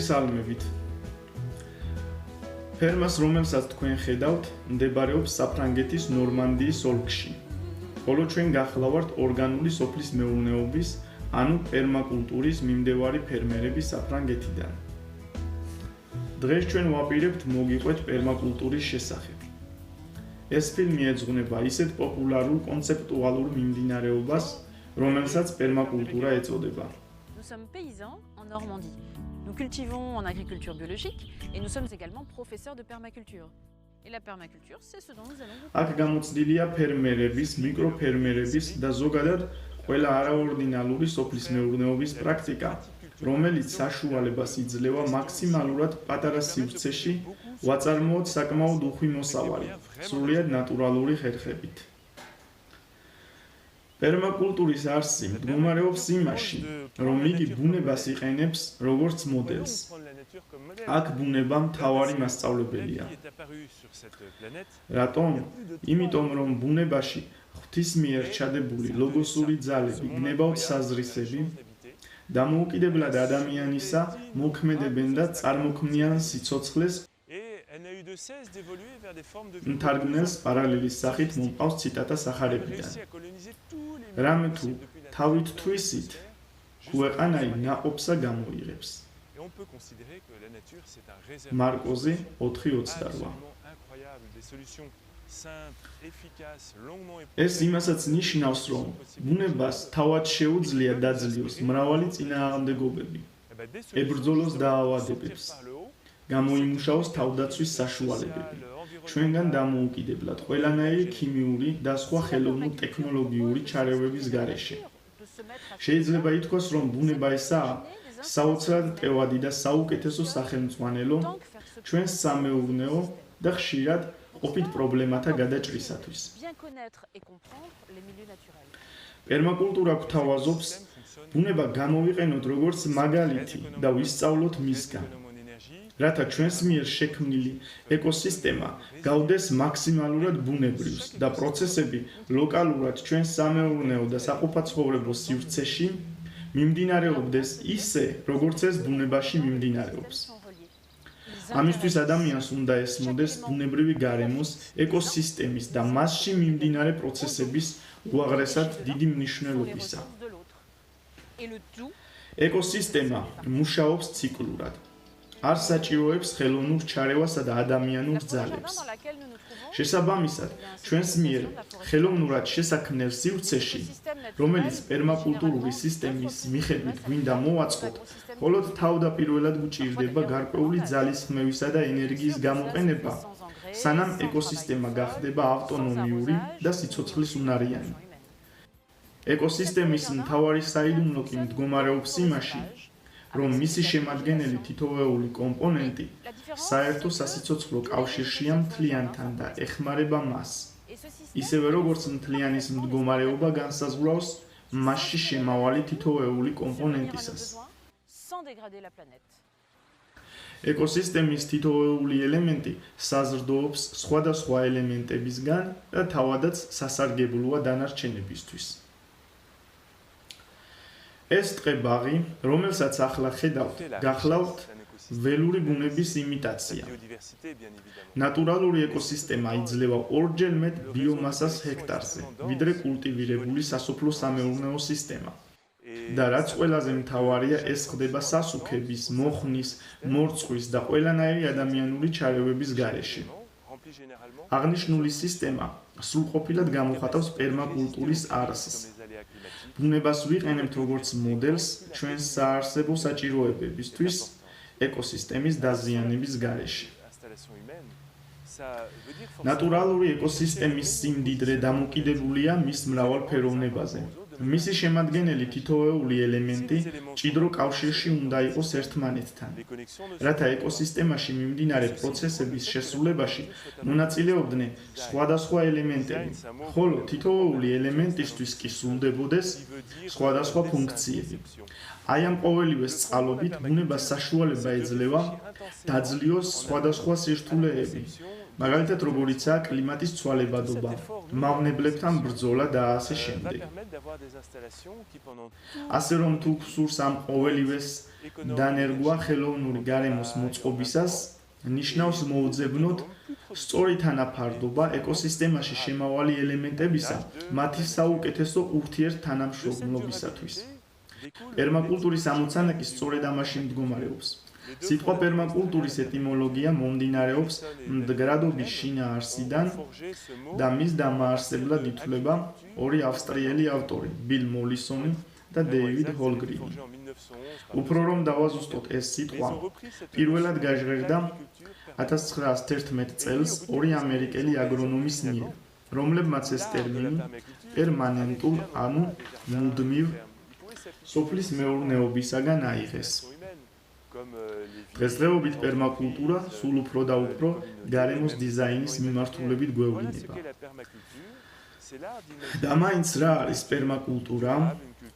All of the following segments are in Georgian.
მოგესალმებით. ფერმას, რომელსაც თქვენ ხედავთ, მდებარეობს საფრანგეთის ნორმანდიის ოლქში. ხოლო ჩვენ გახლავართ ორგანული სოფლის მეურნეობის, ანუ პერმაკულტურის მიმდევარი ფერმერები საფრანგეთიდან. დღეს ჩვენ ვაპირებთ მოგიყვეთ პერმაკულტურის შესახებ. ეს ფილმი ეძღვნება ისეთ პოპულარულ კონცეპტუალურ მიმდინარეობას, რომელსაც პერმაკულტურა ეწოდება. Nous sommes paysans en Normandie. Nous cultivons en agriculture biologique et nous sommes également professeurs de permaculture. Et la permaculture, c'est ce dont nous allons vous აქ გამოცდილია ფერმერების, მიკროფერმერების და ზოგადად ყველა არაორდინალური სოფლის მეურნეობის პრაქტიკა, რომელიც საშუალებას იძლევა მაქსიმალურად პატარა სივრცეში ვაწარმოოთ საკმაოდ უხვი მოსავალი, სრულიად ნატურალური ხერხებით. პერმაკულტურის არსი მდგომარეობს იმაში, რომ იგი ბუნებას იყენებს როგორც მოდელს. აქ ბუნება მთავარი მასწავლებელია. რატომ? იმიტომ, რომ ბუნებაში ღვთის მიერ ჩადებული ლოგოსური ძალები გნებავთ საზრისები, დამოუკიდებლად ადამიანისა მოქმედებენ და წარმოქმნიან სიცოცხლეს. მთარგმნელს პარალელის სახით მომყავს ციტატა სახარებიდან. რამე თუ თავით თვისით, ქვეყანაი ნაყოფსა გამოიღებს. მარკოზი 4:28. ეს იმასაც ნიშნავს, რომ ბუნებას თავად შეუძლია დაძლიოს მრავალი წინააღმდეგობები, ებრძოლოს დაავადებებს, გამოიმუშაოს თავდაცვის საშუალებები, ჩვენგან დამოუკიდებლად ყველანაირი ქიმიური და სხვა ხელოვნურ-ტექნოლოგიური ჩარევების გარეშე. შეიძლება ითქვას, რომ ბუნება ესაა საოცრად ტევადი და საუკეთესო სახელმძღვანელო ჩვენს სამეურნეო და ხშირად ყოფით პრობლემათა გადაჭრისათვის. პერმაკულტურა გვთავაზობს, ბუნება გამოვიყენოთ როგორც მაგალითი და ვისწავლოთ მისგან. რათა ჩვენს მიერ შექმნილი ეკოსისტემა გავდეს მაქსიმალურად ბუნებრივს და პროცესები ლოკალურად ჩვენს სამეურნეო და საყოფაცხოვრებო სივრცეში მიმდინარეობდეს ისე, როგორც ეს ბუნებაში მიმდინარეობს. ამისთვის ადამიანს უნდა ესმოდეს ბუნებრივი გარემოს, ეკოსისტემის და მასში მიმდინარე პროცესების უაღრესად დიდი მნიშვნელობისა. ეკოსისტემა მუშაობს ციკლურად. არ საჭიროებს ხელოვნურ ჩარევასა და ადამიანურ ძალებს. შესაბამისად, ჩვენს მიერ ხელოვნურად შესაქმნელ სივრცეში, რომელიც პერმაკულტურული სისტემის მიხედვით გვინდა მოვაწყოთ, მხოლოდ თავდაპირველად გვჭირდება გარკვეული ძალისხმევისა და ენერგიის გამოყენება, სანამ ეკოსისტემა გახდება ავტონომიური და სიცოცხლისუნარიანი. ეკოსისტემის მთავარი საიდუმლო კი მდგომარეობს იმაში, რომ მისი შემადგენელი თითოეული კომპონენტი საერთო სასიცოცხლო კავშირშია მთლიანთან და ეხმარება მას. ისევე როგორც მთლიანის მდგომარეობა განსაზღვრავს მასში შემავალი თითოეული კომპონენტისას. ეკოსისტემის თითოეული ელემენტი საზრდოობს სხვადასხვა ელემენტებისგან და თავადაც სასარგებლოა დანარჩენებისთვის. ეს ტყე-ბაღი, რომელსაც ახლა ხედავთ, გახლავთ ველური ბუნების იმიტაცია. ნატურალური ეკოსისტემა იძლევა ორჯერ მეტ ბიომასას ჰექტარზე, ვიდრე კულტივირებული სასოფლო-სამეურნეო სისტემა. და რაც ყველაზე მთავარია, ეს ხდება სასუქების, მოხნის, მორწყვის და ყველანაირი ადამიანური ჩარევების გარეშე. აღნიშნული სისტემა სრულყოფილად გამოხატავს პერმაკულტურის არსს. ბუნებას ვიყენებთ როგორც მოდელს ჩვენს საარსებო საჭიროებებისთვის ეკოსისტემის დაზიანების გარეშე. ნატურალური ეკოსისტემის სიმდიდრე დამოკიდებულია მის მრავალფეროვნებაზე. მისი შემადგენელი თითოეული ელემენტი მჭიდრო კავშირში უნდა იყოს ერთმანეთთან, რათა ეკოსისტემაში მიმდინარე პროცესების შესრულებაში მონაწილეობდნენ სხვადასხვა ელემენტები, ხოლო თითოეული ელემენტისთვის კი სრულდებოდეს სხვადასხვა ფუნქციები. აი ამ ყოველივეს წყალობით ბუნებას საშუალება ეძლევა დაძლიოს სხვადასხვა სირთულეები, მაგალითად როგორიცაა კლიმატის ცვალებადობა, მავნებლებთან ბრძოლა და ასე შემდეგ. ასე რომ თუ გსურს ამ ყოველივეს დანერგვა ხელოვნური გარემოს მოწყობისას, ნიშნავს მოუძებნოთ სწორი თანაფარდობა ეკოსისტემაში შემავალი ელემენტებისა მათი საუკეთესო ურთიერთთანამშრომლობისათვის. პერმაკულტურის ამოცანა კი სწორედ ამაში მდგომარეობს. სიტყვა პერმაკულტურის ეტიმოლოგია მომდინარეობს მდგრადობის შინაარსიდან და მის დამაარსებლად ითვლება ორი ავსტრიელი ავტორი, ბილ მოლისონი და დეივიდ ჰოლგრინი. უფრო რომ დავაზუსტოთ ეს სიტყვა, პირველად გაჟღერდა 1911 წელს ორი ამერიკელი აგრონომის მიერ, რომლებმაც ეს ტერმინი პერმანენტულ, ანუ მუდმივ სოფლის მეურნეობისაგან აიღეს. დღესდღეობით პერმაკულტურა სულ უფრო და უფრო გარემოს დიზაინის მიმართულებით გვევლინება. და მაინც რა არის პერმაკულტურა?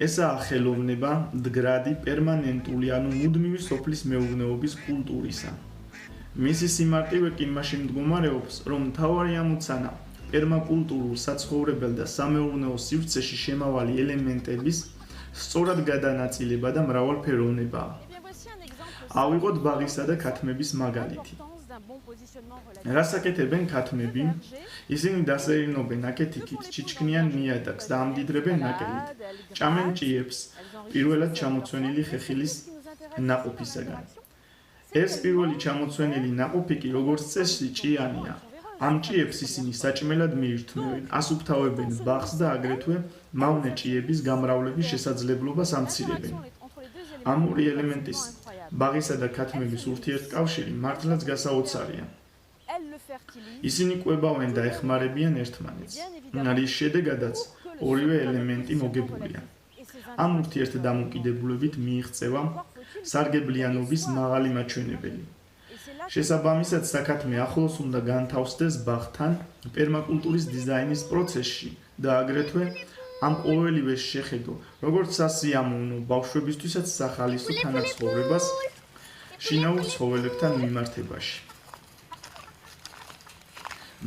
ესაა ხელოვნება მდგრადი, პერმანენტული, ანუ მუდმივი სოფლის მეურნეობის კულტურისა. მისი სიმარტივე კი იმაში მდგომარეობს, რომ მთავარი ამოცანა პერმაკულტურულ საცხოვრებელ და სამეურნეო სივრცეში შემავალი ელემენტების სწორად გადანაწილება და მრავალფეროვნებაა. ავიღოთ ბაღისა და ქათმების მაგალითი. რას აკეთებენ ქათმები? ისინი დასეირნობენ აქეთ-იქით ჩიჩქნიან ნიადაგს და ამდიდრებენ ნაკელით. ჭამენ ჭიებს, პირველად ჩამოცვენილი ხეხილის ნაყოფისაგან. ეს პირველი ჩამოცვენილი ნაყოფი კი როგორც წესი ჭიანია. ამ ჭიებს ისინი საჭმელად მიირთმევენ, ასუფთავებენ ბაღს და აგრეთვე მავნე ჭიების გამრავლების შესაძლებლობას ამცირებენ. ამ ორი ელემენტის ბაღისა და ქათმების ურთიერთკავშირი მართლაც გასაოცარია. ისინი კვებავენ და ეხმარებიან ერთმანეთს, რის შედეგადაც ორივე ელემენტი მოგებულია. ამ ურთიერთდამოკიდებულებით მიიღწევა სარგებლიანობის მაღალი მაჩვენებელი. შესაბამისად, საქათმე ახლოს უნდა განთავსდეს ბაღთან პერმაკულტურის დიზაინის პროცესში და აგრეთვე ამ ყოველივეს შეხედო, როგორც სასიამოვნო ბავშვებისთვისაც სახალისო თანაცხოვრებას შინაურ ცხოველებთან მიმართებაში.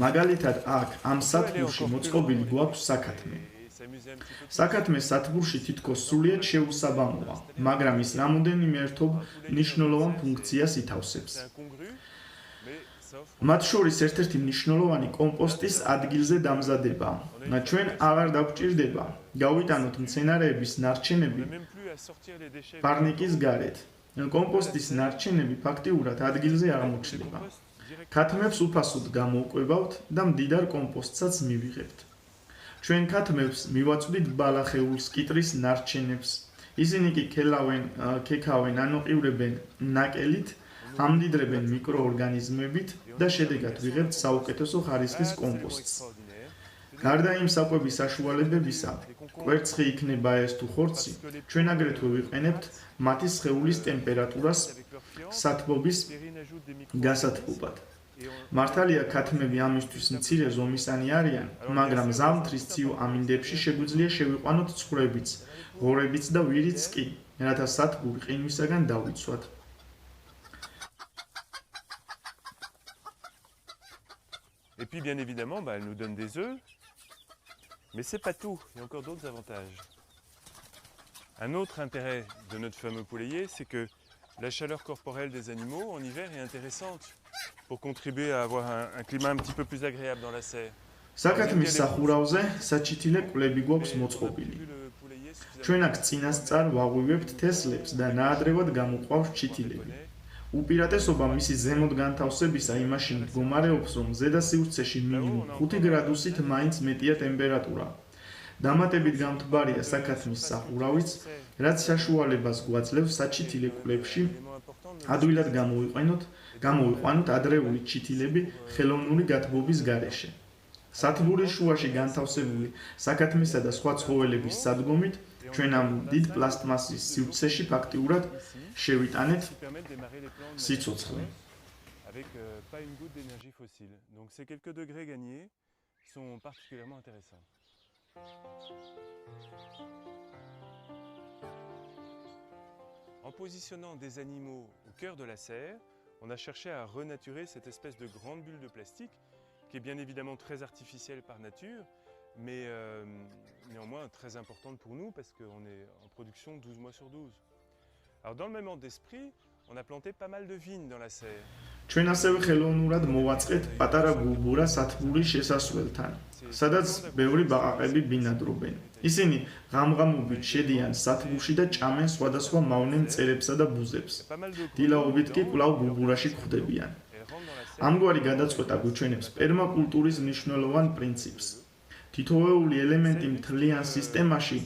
მაგალითად, აქ ამ სათბურში მოწყობილი გვაქვს საქათმე. საქათმე სათბურში თითქოს სრულიად შეუსაბამოა, მაგრამ ის რამოდენიმე ერთობ მნიშვნელოვან ფუნქციას ითავსებს. მათ შორის ერთ-ერთი მნიშვნელოვანი კომპოსტის ადგილზე დამზადება. ჩვენ აღარ დაგვჭირდება გავიტანოთ მცენარეების ნარჩენები პარნიკის გარეთ. კომპოსტის ნარჩენები ფაქტიურად ადგილზე აღმოჩნდება. ქათმებს უფასოდ გამოვკვებავთ და მდიდარ კომპოსტსაც მივიღებთ. ჩვენ ქათმებს მივაწვდით ბალახეულს, კიტრის ნარჩენებს. ისინი კი ქექავენ, ანოყივრებენ ნაკელით, ამდიდრებენ მიკროორგანიზმებით და შედეგად ვიღებთ საუკეთესო ხარისხის კომპოსტს. გარდა იმ საკვების საშუალებებისა, კვერცხი იქნება ეს თუ ხორცი, ჩვენ აგრეთვე ვიყენებთ მათი სხეულის ტემპერატურას სათბობის გასათბობად. მართალია ქათმები ამისთვის მცირე ზომისანი არიან, მაგრამ ზამთრის ცივ ამინდებში შეგვიძლია შევიყვანოთ ცხვრებიც, ღორებიც და ვირიც კი, რათა სათბური ყინვისაგან დავიცვათ. Et puis bien évidemment, elle nous donne des œufs, mais c'est pas tout, il y a encore d'autres avantages. Un autre intérêt de notre fameux poulailler, c'est que la chaleur corporelle des animaux en hiver est intéressante pour contribuer à avoir un climat un petit peu plus agréable dans la serre. საქათმის სახურავზე საჩითილე კვლები გვაქვს მოწყობილი. ჩვენ აქ წინასწარ ვაღვივებთ თესლებს და ნაადრევად გამოყვავს ჩითილები. უპირატესობა მისი ზემოთ განთავსებისა იმაში მდგომარეობს, რომ ზედა სივრცეში მინიმუმ 5 გრადუსით მაინც მეტია ტემპერატურა. დამატებით გამთბარია საქათმის სახურავიც, რაც საშუალებას გვაძლევს საჩითილე კვლებში ადვილად გამოვიყვანოთ ადრეული ჩითილები ხელოვნური გათბობის გარეშე. სათბურის შუაში განთავსებული საქათმისა და სხვა ცხოველების სადგომით ჩვენ ამ დიდ პლასტმასის სივრცეში ფაქტიურად შევიტანეთ სიცოცხლე. Avec pas une goutte d'énergie fossile. Donc ces quelques degrés gagnés sont particulièrement intéressants. En positionnant des animaux au cœur de la serre, on a cherché à renaturer cette espèce de grande bulle de plastique qui est bien évidemment très artificielle par nature, mais néanmoins très importante pour nous parce qu'on est en production 12 mois sur 12. Alors dans le même ordre d'esprit, on a planté pas mal de vignes dans la serre. ჩვენ ასევე ხელოვნურად მოვაწყეთ პატარა გუბურა სათბურის შესასვლელთან, სადაც ბევრი ბაყაყები ბინადრობენ. ისინი ღამღამობით შედიან სათბურში და ჭამენ სხვადასხვა მავნე მწერებსა და ბუზებს. დილაობით კი კვლავ გუბურაში გვხვდებიან. ამგვარი გადაწყვეტა გვიჩვენებს პერმაკულტურის მნიშვნელოვან პრინციპს. თითოეული ელემენტი მთლიან სისტემაში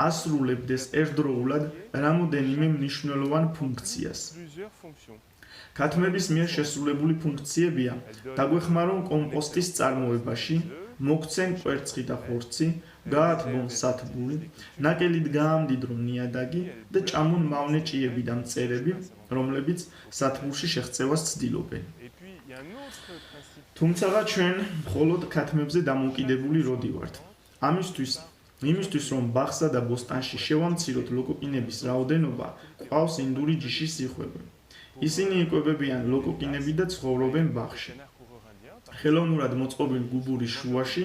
ასრულებდეს ერთდროულად რამოდენიმე მნიშვნელოვან ფუნქციას. ქათმების მიერ შესრულებული ფუნქციებია დაგვეხმარონ კომპოსტის წარმოებაში, მოგცენ კვერცხი და ხორცი, გაათბონ სათბური, ნაკელით გაამდიდრონ ნიადაგი და ჭამონ მავნე ჭიები და მწერები, რომლებიც სათბურში შეღწევას ცდილობენ. თუმცა ჩვენ მხოლოდ ქათმებზე დამოკიდებული როდი ვართ. იმისთვის რომ ბაღსა და ბოსტანში შევამციროთ ლოკოკინების რაოდენობა, ყავს ინდური ჯიშის სიხვები. ისინი იკვებებიან ლოკოკინები და ცხოვრობენ ბაღში. ხელოვნურად მოწყობილ გუბურის შუაში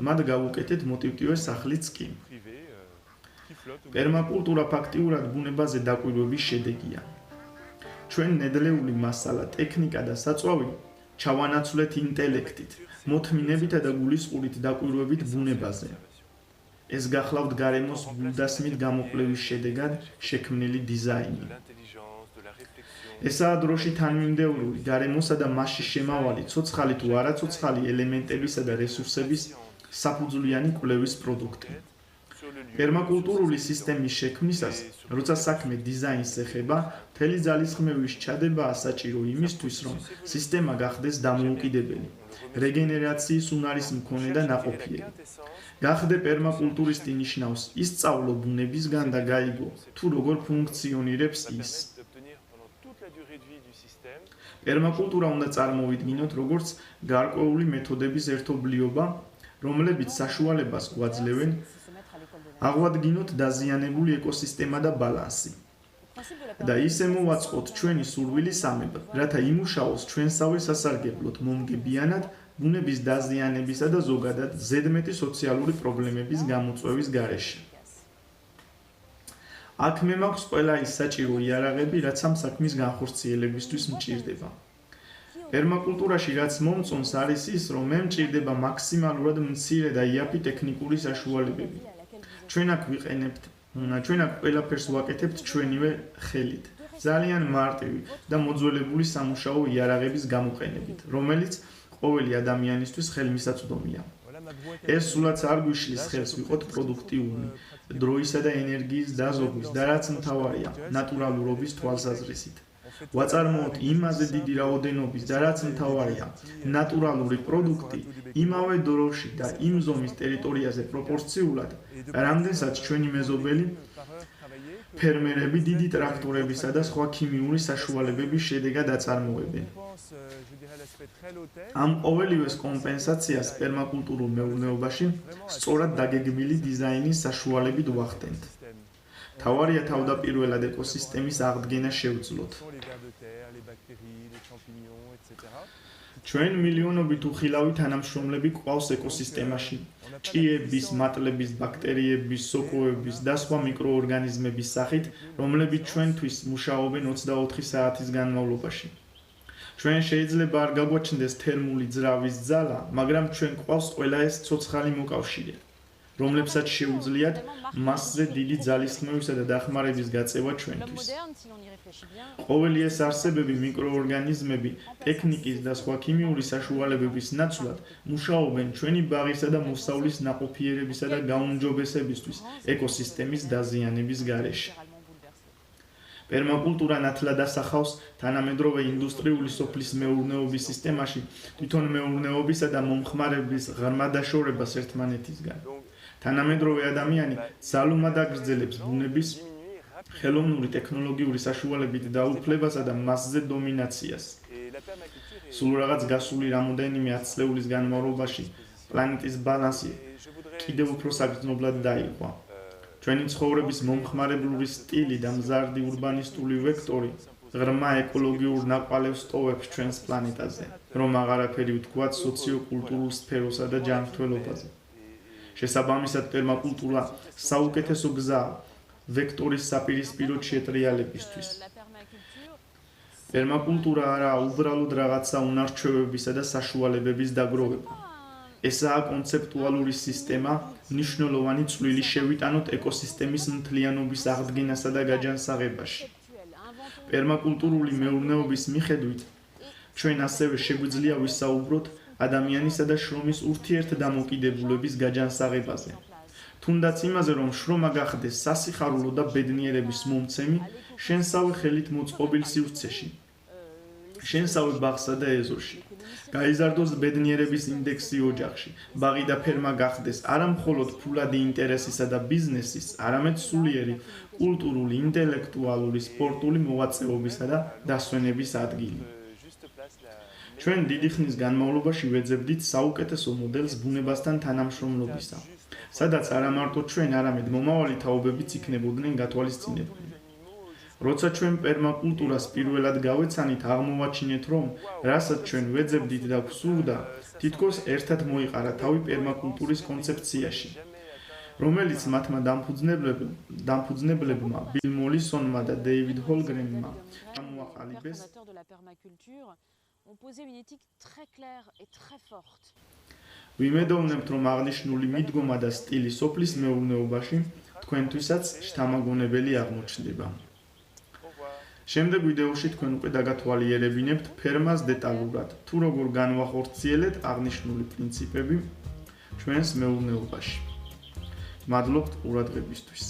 მათ გავუკეთეთ მოტივტივე სახლიც კი. პერმაკულტურა ფაქტიურად ბუნებაზე დაკვირვების შედეგია. ჩვენ ნედლეული მასალა, ტექნიკა და საწვავი ჩავანაცვლეთ ინტელექტით, მოთმინებითა და გულისყურით დაკვირვებით ბუნებაზე. ეს გახლავთ გარემოს გულდასმით გამოკვლევის შედეგად შექმნილი დიზაინი. ესაა დროში თანმიმდევრული გარემოსა და მასში შემავალი ცოცხალი თუ არაცოცხალი ელემენტებისა და რესურსების საფუძვლიანი კვლევის პროდუქტი. პერმაკულტურული სისტემის შექმნისას, როცა საქმე დიზაინს ეხება, მთელი ძალისხმევის ჩადებაა საჭირო იმისთვის, რომ სისტემა გახდეს დამოუკიდებელი, რეგენერაციის უნარის მქონე და ნაყოფიერი. გახდე პერმაკულტურისტი ნიშნავს ისწავლო ბუნებისგან და გაიგო, თუ როგორ ფუნქციონირებს ის. პერმაკულტურა უნდა წარმოვიდგინოთ როგორც გარკვეული მეთოდების ერთობლიობა, რომლებიც საშუალებას გვაძლევენ აღვადგინოთ დაზიანებული ეკოსისტემა და ბალანსი. და ისე მოვაწყოთ ჩვენი სურვილი სამება, რათა იმუშაოს ჩვენსავე სასარგებლოდ მომგებიანად ბუნების დაზიანებისა და ზოგადად ზედმეტი სოციალური პრობლემების გამოწვევის გარეშე. აქ მე მაქვს ყველა ის საჭირო იარაღები, რაც ამ საქმის განხორციელებისთვის მჭირდება. პერმაკულტურაში რაც მომწონს არის ის, რომ მე მჭირდება მაქსიმალურად მცირე და იაფი ტექნიკური საშუალებები. ჩვენ აქ ყველაფერს ვაკეთებთ ჩვენივე ხელით, ძალიან მარტივი და მოძველებული სამუშაო იარაღების გამოყენებით, რომელიც ყოველი ადამიანისთვის ხელმისაწვდომია. ეს სულაც არ გვიშლის ხელს ვიყოთ პროდუქტიული, დროისა და ენერგიის დაზოგვის და რაც მთავარია, ნატურალურობის თვალსაზრისით. ვაწარმოოთ იმაზე დიდი რაოდენობის და რაც მთავარია, ნატურალური პროდუქტი იმავე დროში და იმ ზომის ტერიტორიაზე პროპორციულად, რამდენსაც ჩვენი მეზობელი ფერმერები დიდი ტრაქტორებისა და სხვა ქიმიური საშუალებების შედეგად აწარმოებენ. ამ ყოველივეს კომპენსაციას პერმაკულტურულ მეურნეობაში სწორად დაგეგმილი დიზაინის საშუალებით ვახდენთ. თავარია თავდაპირველად ეკოსისტემის აღდგენა შევძლოთ. ჩვენ მილიონობით უხილავი თანამშრომლები გვყავს ეკოსისტემაში. ჭიების, მატლების, ბაქტერიების, სოკოების და სხვა მიკროორგანიზმების სახით, რომლებიც ჩვენთვის მუშაობენ 24 საათის განმავლობაში. ჩვენ შეიძლება არ გაგვაჩნდეს თერმული ძრავის ძალა, მაგრამ ჩვენ გვყავს ყველა ეს ცოცხალი მოკავშირე, რომლებსაც შეუძლიათ მასზე დიდი ძალისხმევისა და დახმარების გაწევა ჩვენთვის. ყოველი ეს არსებები, მიკროორგანიზმები, ტექნიკის და სხვა ქიმიური საშუალებების ნაცვლად მუშაობენ ჩვენი ბაღისა და მოსავლის ნაყოფიერებისა და გაუმჯობესებისთვის ეკოსისტემის დაზიანების გარეშე. პერმაკულტურა ნათლად ასახავს თანამედროვე ინდუსტრიული სოფლის მეურნეობის სისტემაში თვითონ მეურნეობისა და მომხმარების ღრმა დაშორებას ერთმანეთისგან. თანამედროვე ადამიანი ძალუმად აგრძელებს ბუნების ხელოვნური ტექნოლოგიური საშუალებით დაუფლებასა და მასზე დომინაციას. სულ რაღაც გასული რამოდენიმე ათწლეულის განმავლობაში პლანეტის ბალანსი კიდევ უფრო საგრძნობლად დაიყო. ჩვენი ცხოვრების მომხმარებლური სტილი და მზარდი ურბანისტული ვექტორი ღრმა ეკოლოგიურ ნაკვალევს ტოვებს ჩვენს პლანეტაზე, რომ აღარაფერი ვთქვათ სოციო-კულტურულ სფეროსა და ჯანმრთელობაზე. შესაბამისად, პერმაკულტურა საუკეთესო გზაა ვექტორის საპირისპიროდ შეტრიალებისთვის. პერმაკულტურა არაა უბრალოდ რაღაცა უნარჩვევებისა და საშუალებების დაგროვება. ესაა კონცეპტუალური სისტემა, მნიშვნელოვანი წვლილი შევიტანოთ ეკოსისტემის მთლიანობის აღდგენასა და გაჯანსაღებაში. პერმაკულტურული მეურნეობის მიხედვით, ჩვენ ასევე შეგვიძლია ვისაუბროთ ადამიანისა და შრომის ურთიერთდამოკიდებულების გაჯანსაღებაზე. თუნდაც იმაზე, რომ შრომა გახდეს სასიხარულო და ბედნიერების მომცემი, შენსავე ხელით მოწყობილ სივრცეში, შენსავე ბაღსა და ეზოში. გაიზარდოს ბედნიერების ინდექსი ოჯახში, ბაღი და ფერმა გახდეს არა მხოლოდ ფულადი ინტერესისა და ბიზნესის, არამედ სულიერი კულტურული, ინტელექტუალური, სპორტული მოღვაწეობისა და დასვენების ადგილი. ჩვენ დიდი ხნის განმავლობაში ვეძებდით საუკეთესო მოდელს ბუნებასთან თანამშრომლობისა, სადაც არა მარტო ჩვენ, არამედ მომავალი თაობებიც იქნებოდნენ გათვალისწინებული. როცა ჩვენ პერმაკულტურას პირველად გავეცანით, აღმოვაჩინეთ, რომ რასაც ჩვენ ვეძებდით და გვსურდა, თითქოს ერთად მოიყარა თავი პერმაკულტურის კონცეფციაში, რომელიც მათმა დამფუძნებლებმა ბილ მოლისონმა და დეივიდ ჰოლგრენმა ჩამოაყალიბეს. ვიმედოვნებთ, რომ აღნიშნული მიდგომა და სტილი სოფლის მეურნეობაში თქვენთვისაც შთამაგონებელი აღმოჩნდება. შემდეგ ვიდეოში თქვენ უკვე დაგათვალიერებინებთ ფერმას დეტალურად, თუ როგორ განვახორციელეთ აღნიშნული პრინციპები ჩვენს მეურნეობაში. მადლობთ ყურადღებისთვის.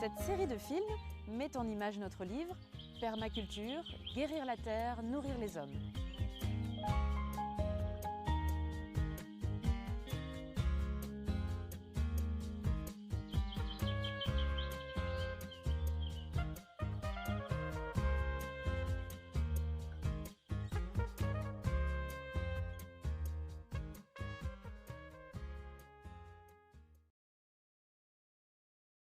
Cette série de films met en image notre livre Permaculture, guérir la terre, nourrir les hommes.